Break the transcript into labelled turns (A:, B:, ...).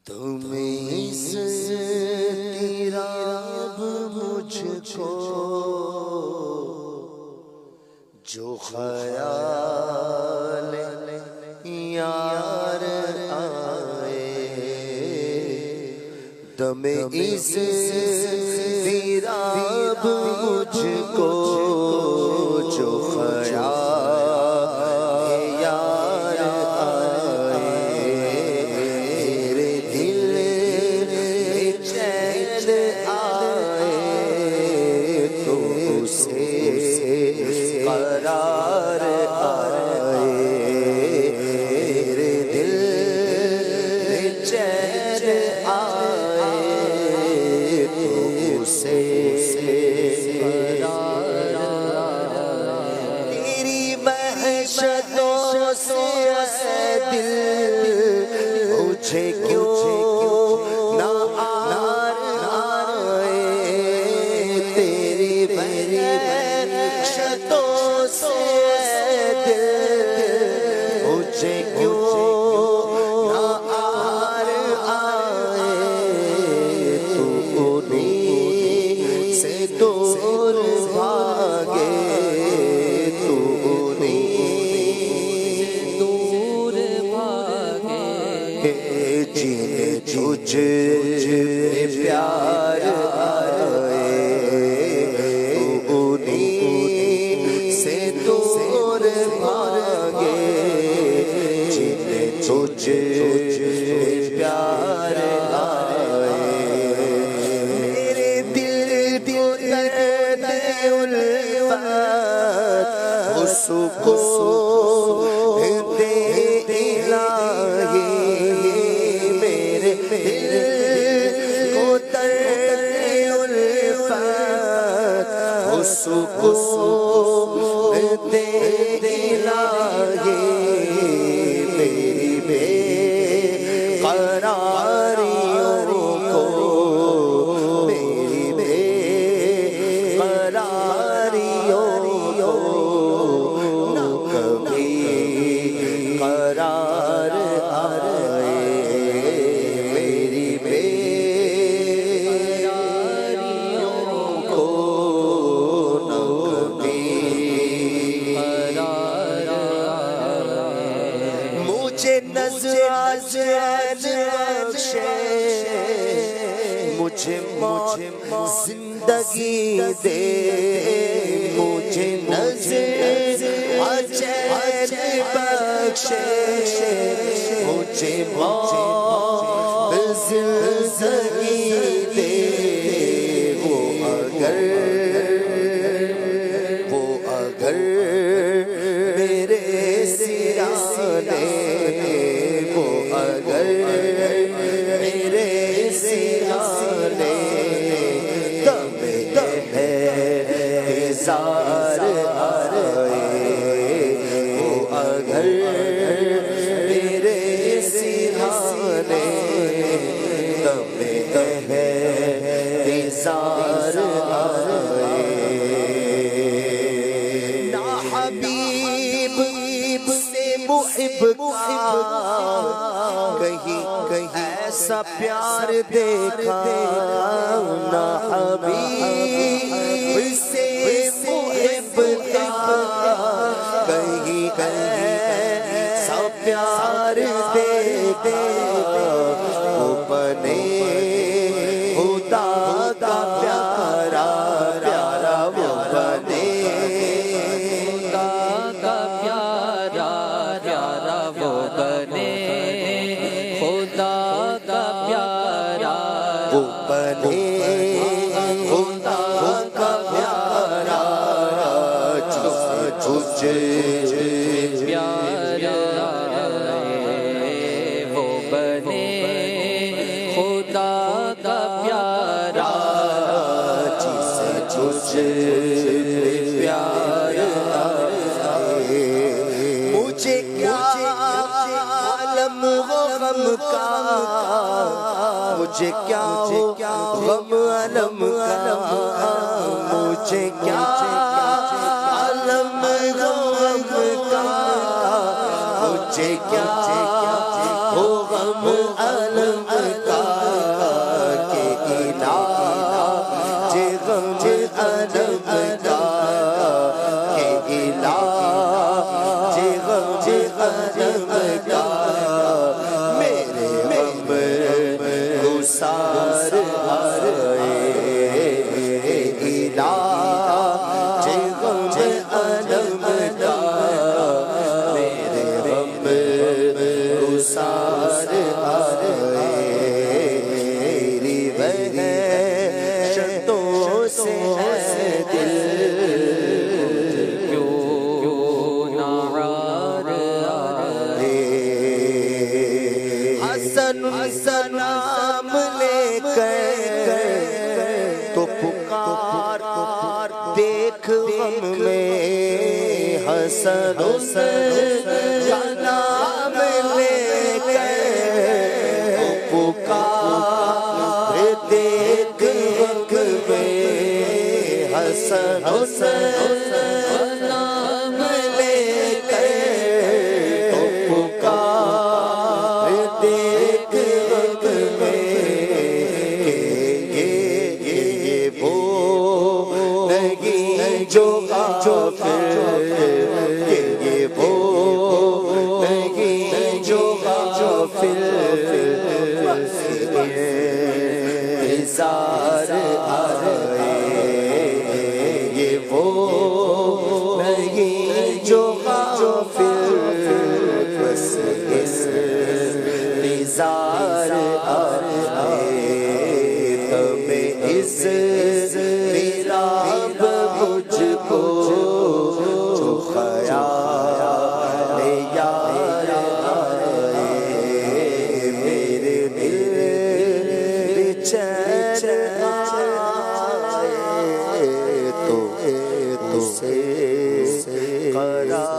A: تمہیں تیرا اب مجھ کو جو خیال یار آئے دم اس تیرا اب مجھ کو جو خیال یار آئے میرے دل میں چین آئے تو اسے قرار آئے میرے دل میں چین آئے تو اسے قرار آئے تیری وحشتوں سے دل مجھے کیوں نہ آر آئے تیری وحشتوں سے دل مجھے کیوں نہ آر آئے تو انہیں سے دور بھاگے تو انہیں دور بھاگے جن تجھ پیار آئے تو انہیں سے دور بھاگے جن تجھ پیار آئے میرے دل درد الفت اس کو دے الہی میرے دل کو درد الفت اس کو دے الہی میری بے قراریوں کو میری بے قراریوں کو نہ کبھی قرار آئے میری بے قراریوں کو نہ کبھی قرار آئے مجھے نظر بخشے مجھے موت زندگی دے مجھے نظر بخشے مجھے موت زندگی دے وہ اگر میرے سرانے وہ اگر میرے سرانے دم ہے ہزار آئے وہ اگر میرے سرانے دم ہے ہزار آئے نا حبیب سے محب کا کہیں ایسا پیار دیکھا نہ حبیب سے محب کا کہیں ایسا پیار دیکھا وہ بنے خدا کا پیارا پیارا وہ بنے خدا کا پیارا پیارا وہ بنے خدا کا پیارا وہ بنے خدا کا پیارا تجھ پیارا وہ بنے خدا کا پیارا جس تجھ پیارا مجھے کیا عالم غم کا مجھے کیا غم علم کا مجھے کیا عالم غم کا مجھے کیا ہو غم علم کا کہ علاج غم علم کا کہ علاج غم علم کا میرے غم گسار آئے علاج غم علم کا میرے غم گسار آئے میری وحشتوں سے ہے دل حسن نام لے کر تو پکار دیکھ غم میں حسن کا نام لے کر تو پکار دیکھ غم میں حسن نام لے کر تو پکار دیکھ غم میں یہ وہ نہیں جو غافل یہ وہ نہیں جو غافل انتظار آئے یہ وہ نہیں جو غافل بس انتظار آئے تمہیں اس میراب مجھ کو جو خیال یار آئے میرے دل چین آئے تو سے قرار